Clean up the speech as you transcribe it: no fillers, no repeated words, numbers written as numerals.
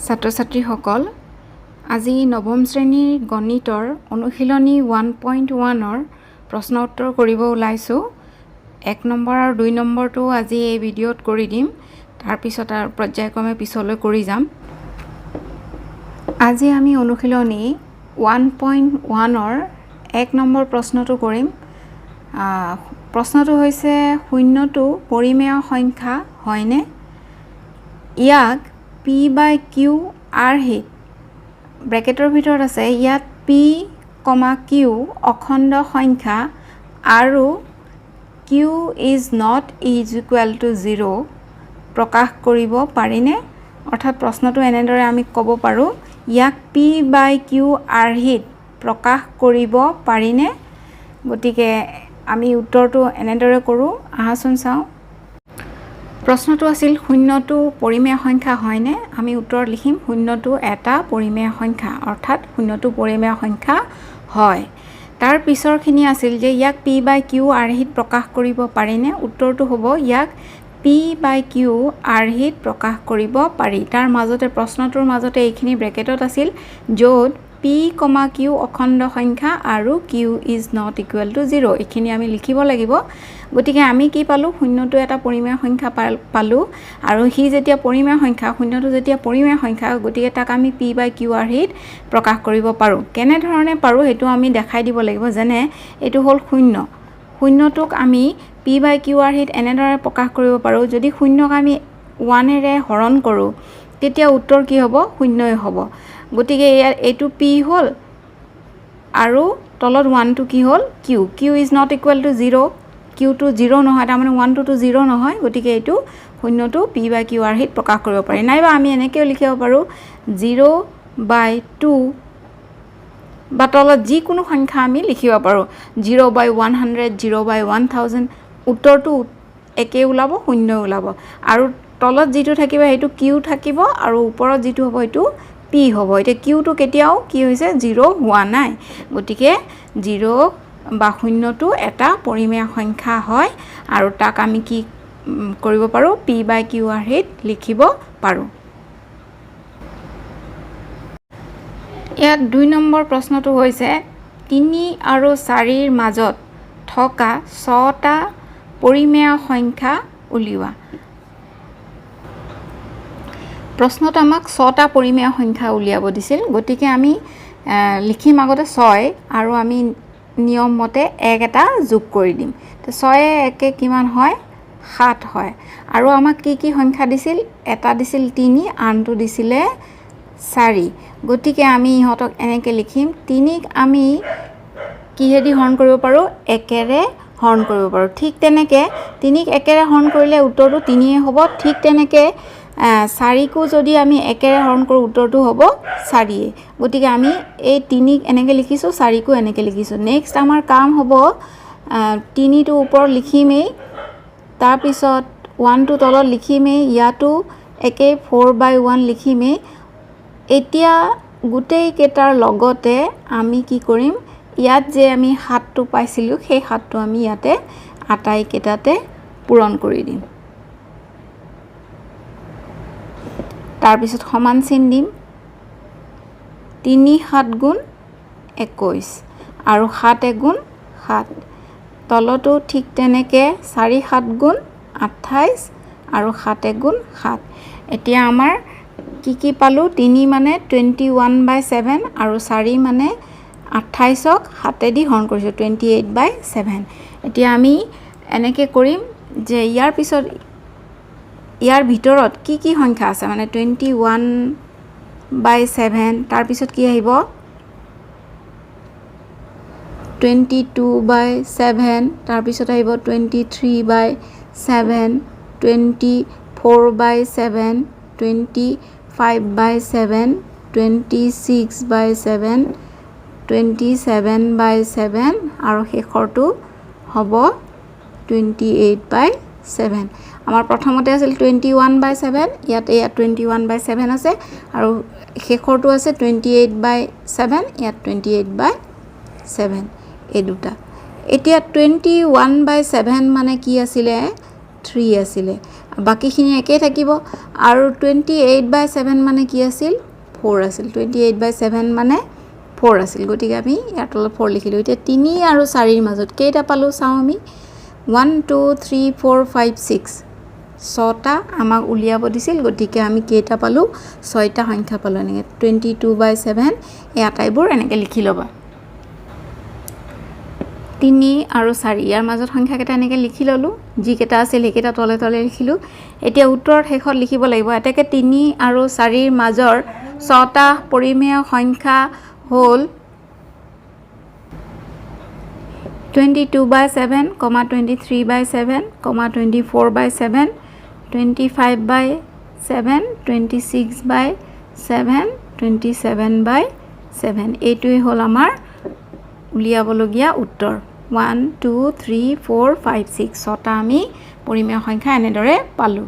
ছাত্ৰ-ছাত্ৰীসকল আজি নৱম শ্ৰেণীৰ গণিতৰ অনুশীলনী 1.1 প্ৰশ্ন উত্তৰ কৰিব ওলাইছো। 1 নম্বৰ আৰু 2 নম্বৰটো আজি এই ভিডিঅ'ত কৰি দিম, তাৰ পিছত আৰু পৰ্যায়ক্ৰমে পিছলৈ কৰি যাম। আজি আমি অনুশীলনী 1.1 1 নম্বৰ প্ৰশ্নটো কৰিম। প্ৰশ্নটো হৈছে শূন্যটো পৰিমেয় সংখ্যা হয়নে? ইয়াক P by Q আৰ্হিত ব্ৰেকেটৰ ভিতৰত আছে, ইয়াত P, Q অখণ্ড সংখ্যা আৰু Q is not equal to 0 প্ৰকাশ কৰিব পাৰিনে? অৰ্থাৎ প্ৰশ্নটো এনেদৰে আমি ক'ব পাৰোঁ, ইয়াক P by Q আৰ্হিত প্ৰকাশ কৰিব পাৰিনে? গতিকে আমি উত্তৰটো এনেদৰে কৰোঁ, আহাচোন চাওঁ। প্ৰশ্নটো আছিল শূন্যটো পৰিমেয় সংখ্যা হয়নে? আমি উত্তৰত লিখিম শূন্যটো এটা পৰিমেয় সংখ্যা, অৰ্থাৎ শূন্যটো পৰিমেয় সংখ্যা হয়। তাৰ পিছৰখিনি আছিল যে ইয়াক P by Q আৰ্হিত প্ৰকাশ কৰিব পাৰিনে? উত্তৰটো হ'ব ইয়াক P by Q আৰ্হিত প্ৰকাশ কৰিব পাৰি। তাৰ মাজতে প্ৰশ্নটোৰ মাজতে এইখিনি ব্ৰেকেটত আছিল, য'ত P, Q অখণ্ড সংখ্যা আৰু Q is not equal to 0 এইখিনি আমি লিখিব লাগিব। গতিকে আমি কি পালোঁ? শূন্যটো এটা পৰিমেয় সংখ্যা পালোঁ, আৰু সি যেতিয়া পৰিমেয় সংখ্যা, শূন্যটো যেতিয়া পৰিমেয় সংখ্যা, গতিকে তাক আমি P by Q আৰ্হিত প্ৰকাশ কৰিব পাৰোঁ। কেনেধৰণে পাৰোঁ সেইটো আমি দেখাই দিব লাগিব। যেনে এইটো হ'ল শূন্য, শূন্যটোক আমি P by Q আৰ্হিত এনেদৰে প্ৰকাশ কৰিব পাৰোঁ, যদি শূন্যক আমি 1ৰে হৰণ কৰোঁ তেতিয়া উত্তৰ কি হ'ব? শূন্যই হ'ব। গতিকে ইয়াৰ এইটো P হ'ল আৰু তলত 1টো কি হ'ল? Q is not equal to 0, Qটো 0 নহয়, তাৰমানে 1টোতো 0 নহয়, গতিকে এইটো শূন্যটো P by Q আৰ্হিত প্ৰকাশ কৰিব পাৰি। নাইবা আমি এনেকৈও লিখিব পাৰোঁ 0/2 বা তলত যিকোনো সংখ্যা আমি লিখিব পাৰোঁ, 0/100, 0/1000, উত্তৰটো একেই ওলাব, শূন্যই ওলাব। আৰু তলত যিটো থাকিব সেইটো Q থাকিব, আৰু ওপৰত যিটো হ'ব সেইটো P হ'ব। এতিয়া Qটো কেতিয়াও কি হৈছে? 0 হোৱা নাই। গতিকে 0 বা শূন্যটো এটা পৰিমেয় সংখ্যা হয়, আৰু তাক আমি কি কৰিব পাৰোঁ? P by Q আৰ্হিত লিখিব পাৰোঁ। ইয়াত 2 নম্বৰ প্ৰশ্নটো হৈছে 3 আৰু 4ৰ মাজত থকা 6টা পৰিমেয় সংখ্যা উলিওৱা। প্ৰশ্নত আমাক 6টা পৰিমেয় সংখ্যা উলিয়াব দিছিল, গতিকে আমি লিখিম আগতে 6 আৰু আমি নিয়ম মতে 1 এটা যোগ কৰি দিম। তো 6 1 কিমান হয়? 7 হয়। আৰু আমাক কি কি সংখ্যা দিছিল? এটা দিছিল 3, আনটো দিছিলে 4। গতিকে আমি ইহঁতক এনেকৈ লিখিম, 3ক আমি কিহেদি হৰণ কৰিব পাৰোঁ? 1ৰে হৰণ কৰিব পাৰোঁ। ঠিক তেনেকৈ 3ক 1ৰে হৰণ কৰিলে উত্তৰটো 3 হ'ব। ঠিক তেনেকৈ 4কো যদি আমি 1ৰে হৰণ কৰোঁ উত্তৰটো হ'ব 4। গতিকে আমি এই 3ক এনেকৈ লিখিছোঁ, 4কো এনেকৈ লিখিছোঁ। নেক্সট আমাৰ কাম হ'ব 3টো ওপৰত লিখিমেই, তাৰপিছত 1টো তলত লিখিমেই, ইয়াতো একেই 4/1 লিখিমেই। এতিয়া গোটেইকেইটাৰ লগতে আমি কি কৰিম? ইয়াত যে আমি 7টো পাইছিলোঁ, সেই 7টো আমি ইয়াতে আটাইকেইটাতে পূৰণ কৰি দিম। তাৰপিছত সমান চিন দিম, 3 7 গুণ 21 আৰু 7 1 গুণ 7। তলতো ঠিক তেনেকৈ 4 7 গুণ 28 আৰু 7 1 গুণ 7। এতিয়া আমাৰ কি পালোঁ? 3 মানে 21/7 আৰু 4 মানে 28ক 7েদি হৰণ কৰিছোঁ, 28/7। এতিয়া আমি এনেকৈ কৰিম যে ইয়াৰ ভিতৰত কি কি সংখ্যা আছে, মানে 21/7, তাৰপিছত কি আহিব? 22/7, তাৰপিছত আহিব 23/7, 24/7, 25/7, 26/7, 27/7 আৰু শেষৰটো হ'ব 28/7। আমাৰ প্ৰথমতে আছিল 21/7, ইয়াত 21/7 আছে, আৰু শেষৰটো আছে 28/7, ইয়াত 28/7, এই দুটা। এতিয়া 21/7 মানে কি আছিলে? 3 আছিলে, বাকিখিনি একেই থাকিব আৰু 28/7 মানে কি আছিল 4 আছিল 28/7 মানে 4 আছিল গতিকে আমি ইয়াৰ তলত 4 লিখিলোঁ এতিয়া 3 আৰু 4 ৰ মাজত কেইটা পালোঁ চাওঁ আমি 1 2 3 4 5 6 ছটা আমাক উলিয়াব দিছিল গতিকে আমি কেইটা পালোঁ 6টা সংখ্যা পালোঁ এনেকৈ 22/7 এই আটাইবোৰ এনেকৈ লিখি ল'বা 3 আৰু 4 ইয়াৰ মাজত সংখ্যাকেইটা এনেকৈ লিখি ল'লোঁ যিকেইটা আছিল সেইকেইটা তলে তলে লিখিলোঁ এতিয়া উত্তৰত শেষত লিখিব লাগিব এতেকে 3 আৰু 4 ৰ মাজৰ 6টা পৰিমেয় সংখ্যা হ'ল 22/7, 23/7, 24/7, 25/7, 26/7, 27/7 এইটোৱে হ'ল আমাৰ উলিয়াবলগীয়া উত্তৰ 1 2 3 4 5 6 ছটা আমি পৰিমেয় সংখ্যা এনেদৰে পালোঁ